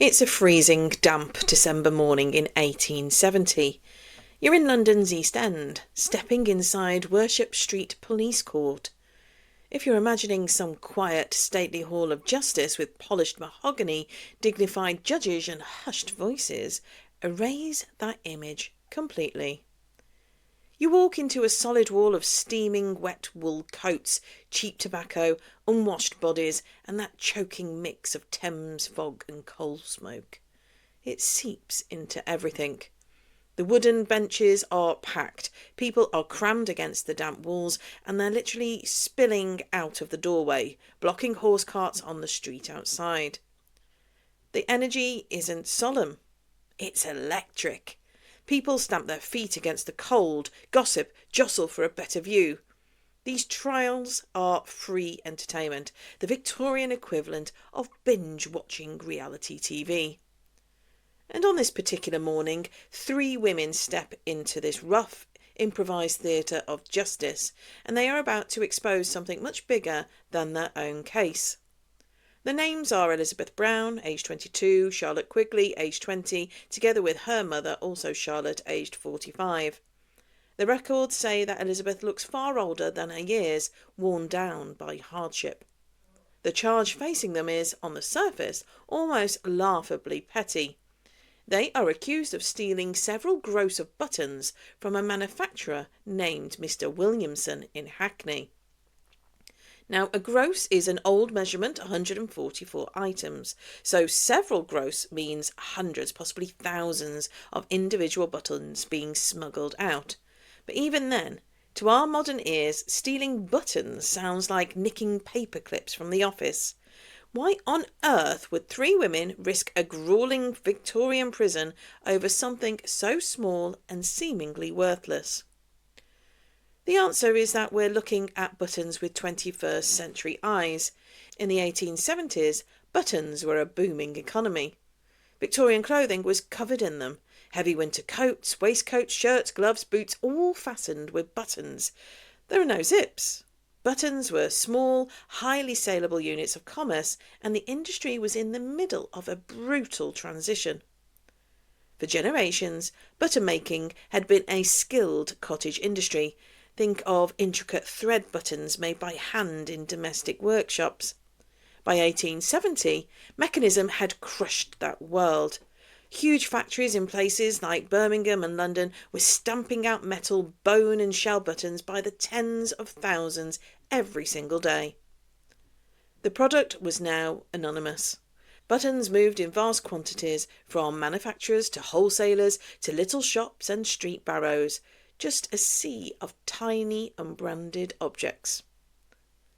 It's a freezing, damp December morning in 1870. You're in London's East End, stepping inside Worship Street Police Court. If you're imagining some quiet, stately hall of justice with polished mahogany, dignified judges and hushed voices, erase that image completely. You walk into a solid wall of steaming wet wool coats, cheap tobacco, unwashed bodies, and that choking mix of Thames fog and coal smoke. It seeps into everything. The wooden benches are packed, people are crammed against the damp walls, and they're literally spilling out of the doorway, blocking horse carts on the street outside. The energy isn't solemn, it's electric. People stamp their feet against the cold, gossip, jostle for a better view. These trials are free entertainment, the Victorian equivalent of binge-watching reality TV. And on this particular morning, 3 women step into this rough, improvised theatre of justice, and they are about to expose something much bigger than their own case. The names are Elizabeth Brown, aged 22, Charlotte Quigley, aged 20, together with her mother, also Charlotte, aged 45. The records say that Elizabeth looks far older than her years, worn down by hardship. The charge facing them is, on the surface, almost laughably petty. They are accused of stealing several gross of buttons from a manufacturer named Mr. Williamson in Hackney. Now, a gross is an old measurement, 144 items. So several gross means hundreds, possibly thousands of individual buttons being smuggled out. But even then, to our modern ears, stealing buttons sounds like nicking paper clips from the office. Why on earth would 3 women risk a grueling Victorian prison over something so small and seemingly worthless? The answer is that we're looking at buttons with 21st century eyes. In the 1870s, buttons were a booming economy. Victorian clothing was covered in them. Heavy winter coats, waistcoats, shirts, gloves, boots, all fastened with buttons. There are no zips. Buttons were small, highly saleable units of commerce, and the industry was in the middle of a brutal transition. For generations, button making had been a skilled cottage industry. Think of intricate thread buttons made by hand in domestic workshops. By 1870, mechanism had crushed that world. Huge factories in places like Birmingham and London were stamping out metal, bone and shell buttons by the tens of thousands every single day. The product was now anonymous. Buttons moved in vast quantities from manufacturers to wholesalers to little shops and street barrows. Just a sea of tiny unbranded objects.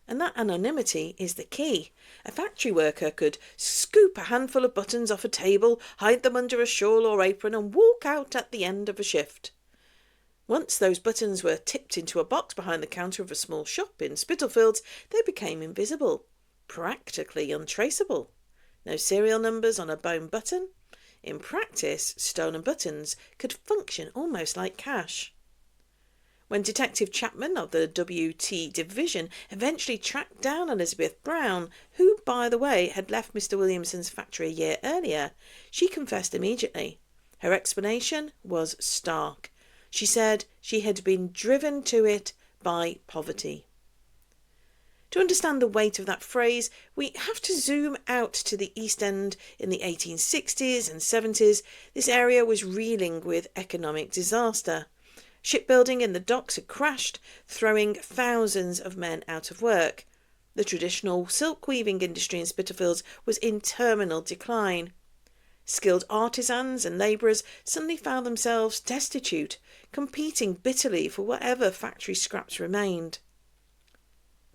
And that anonymity is the key. A factory worker could scoop a handful of buttons off a table, hide them under a shawl or apron, and walk out at the end of a shift. Once those buttons were tipped into a box behind the counter of a small shop in Spitalfields, they became invisible, practically untraceable. No serial numbers on a bone button. In practice, stolen buttons could function almost like cash. When Detective Chapman of the WT Division eventually tracked down Elizabeth Brown, who, by the way, had left Mr. Williamson's factory a year earlier, she confessed immediately. Her explanation was stark. She said she had been driven to it by poverty. To understand the weight of that phrase, we have to zoom out to the East End in the 1860s and 70s. This area was reeling with economic disaster. Shipbuilding in the docks had crashed, throwing thousands of men out of work. The traditional silk weaving industry in Spitalfields was in terminal decline. Skilled artisans and labourers suddenly found themselves destitute, competing bitterly for whatever factory scraps remained.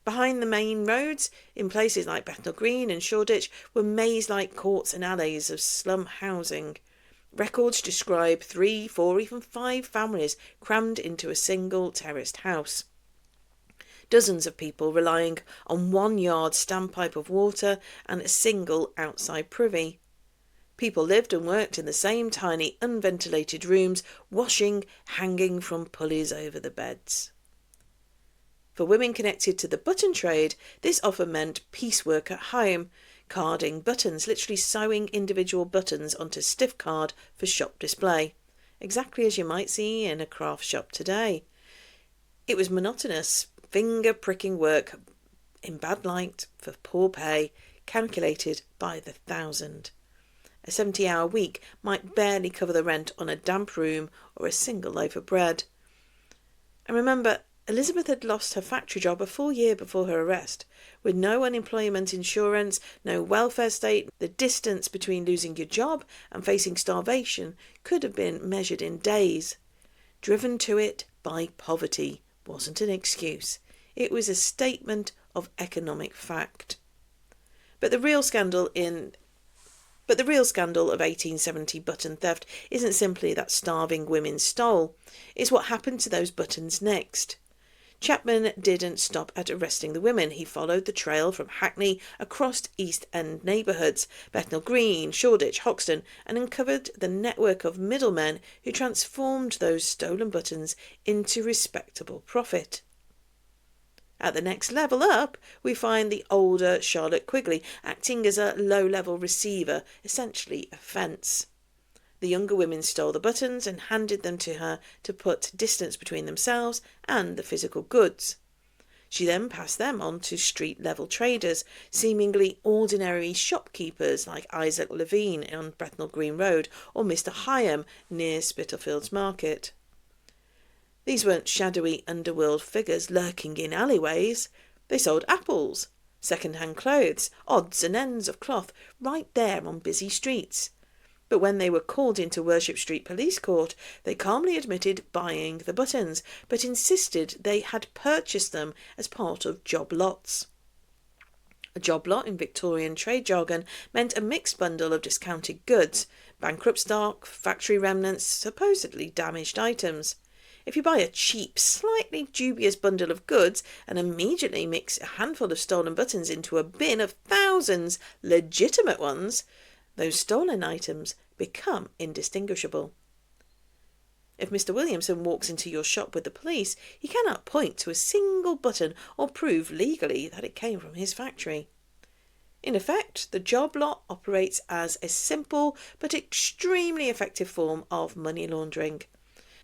Behind the main roads, in places like Bethnal Green and Shoreditch, were maze-like courts and alleys of slum housing. Records describe 3, 4, even 5 families crammed into a single terraced house. Dozens of people relying on 1-yard standpipe of water and a single outside privy. People lived and worked in the same tiny unventilated rooms, washing, hanging from pulleys over the beds. For women connected to the button trade, this often meant piecework at home, carding buttons, literally sewing individual buttons onto stiff card for shop display, exactly as you might see in a craft shop today. It was monotonous, finger-pricking work in bad light for poor pay, calculated by the thousand. A 70-hour week might barely cover the rent on a damp room or a single loaf of bread. And remember, Elizabeth had lost her factory job a full year before her arrest. With no unemployment insurance, no welfare state, the distance between losing your job and facing starvation could have been measured in days. Driven to it by poverty wasn't an excuse. It was a statement of economic fact. But the real scandal of 1870 button theft isn't simply that starving women stole. It's what happened to those buttons next. Chapman didn't stop at arresting the women. He followed the trail from Hackney across East End neighbourhoods, Bethnal Green, Shoreditch, Hoxton, and uncovered the network of middlemen who transformed those stolen buttons into respectable profit. At the next level up, we find the older Charlotte Quigley acting as a low-level receiver, essentially a fence. The younger women stole the buttons and handed them to her to put distance between themselves and the physical goods. She then passed them on to street-level traders, seemingly ordinary shopkeepers like Isaac Levine on Bethnal Green Road or Mr. Hyam near Spitalfields Market. These weren't shadowy underworld figures lurking in alleyways. They sold apples, second-hand clothes, odds and ends of cloth, right there on busy streets. But when they were called into Worship Street Police Court, they calmly admitted buying the buttons, but insisted they had purchased them as part of job lots. A job lot in Victorian trade jargon meant a mixed bundle of discounted goods, bankrupt stock, factory remnants, supposedly damaged items. If you buy a cheap, slightly dubious bundle of goods and immediately mix a handful of stolen buttons into a bin of thousands legitimate ones, those stolen items become indistinguishable. If Mr. Williamson walks into your shop with the police, he cannot point to a single button or prove legally that it came from his factory. In effect, the job lot operates as a simple but extremely effective form of money laundering.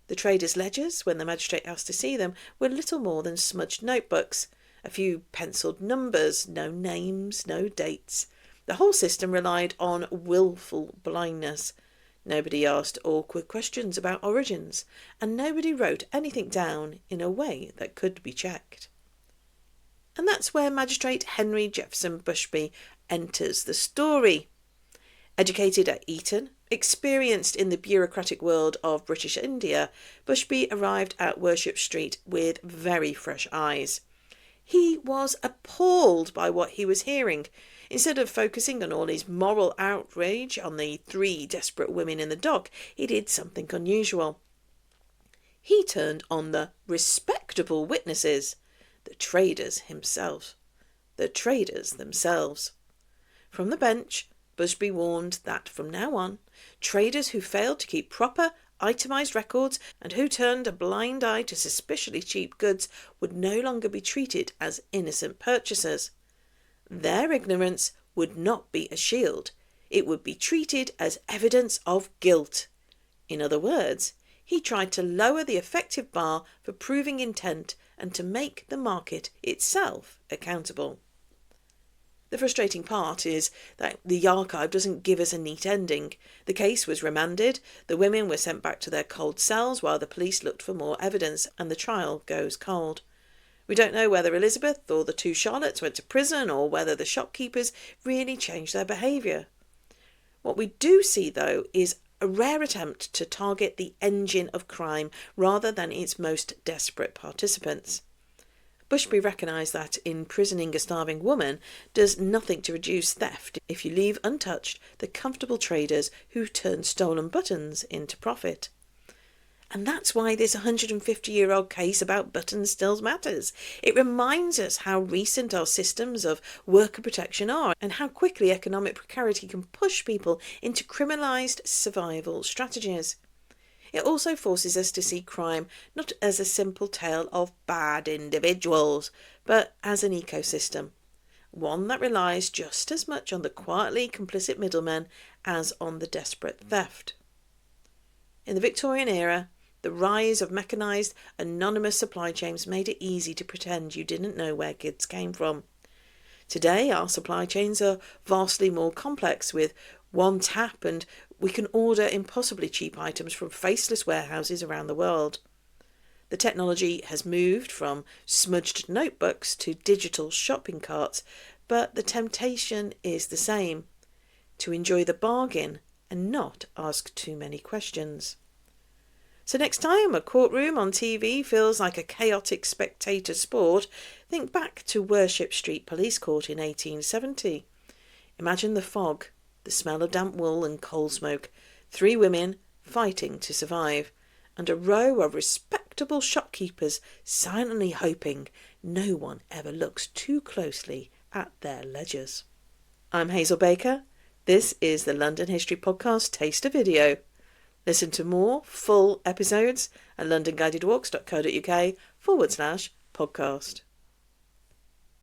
The traders' ledgers, when the magistrate asked to see them, were little more than smudged notebooks, a few pencilled numbers, no names, no dates. The whole system relied on willful blindness. Nobody asked awkward questions about origins, and nobody wrote anything down in a way that could be checked. And that's where Magistrate Henry Bushby enters the story. Educated at Eton, experienced in the bureaucratic world of British India, Bushby arrived at Worship Street with very fresh eyes. He was appalled by what he was hearing. Instead of focusing on all his moral outrage on the 3 desperate women in the dock, he did something unusual. He turned on the respectable witnesses, the traders themselves. From the bench, Bushby warned that from now on, traders who failed to keep proper, itemised records and who turned a blind eye to suspiciously cheap goods would no longer be treated as innocent purchasers. Their ignorance would not be a shield. It would be treated as evidence of guilt. In other words, he tried to lower the effective bar for proving intent and to make the market itself accountable. The frustrating part is that the archive doesn't give us a neat ending. The case was remanded, the women were sent back to their cold cells while the police looked for more evidence, and the trial goes cold. We don't know whether Elizabeth or the 2 Charlottes went to prison or whether the shopkeepers really changed their behaviour. What we do see, though, is a rare attempt to target the engine of crime rather than its most desperate participants. Bushby recognised that imprisoning a starving woman does nothing to reduce theft if you leave untouched the comfortable traders who turn stolen buttons into profit. And that's why this 150-year-old case about buttons still matters. It reminds us how recent our systems of worker protection are and how quickly economic precarity can push people into criminalised survival strategies. It also forces us to see crime not as a simple tale of bad individuals, but as an ecosystem. one that relies just as much on the quietly complicit middlemen as on the desperate theft. In the Victorian era, the rise of mechanised, anonymous supply chains made it easy to pretend you didn't know where goods came from. Today, our supply chains are vastly more complex. With one tap and we can order impossibly cheap items from faceless warehouses around the world. The technology has moved from smudged notebooks to digital shopping carts, but the temptation is the same: to enjoy the bargain and not ask too many questions. So next time a courtroom on TV feels like a chaotic spectator sport, think back to Worship Street Police Court in 1870. Imagine the fog, the smell of damp wool and coal smoke, 3 women fighting to survive, and a row of respectable shopkeepers silently hoping no one ever looks too closely at their ledgers. I'm Hazel Baker. This is the London History Podcast Taster Video. Listen to more full episodes at londonguidedwalks.co.uk/podcast.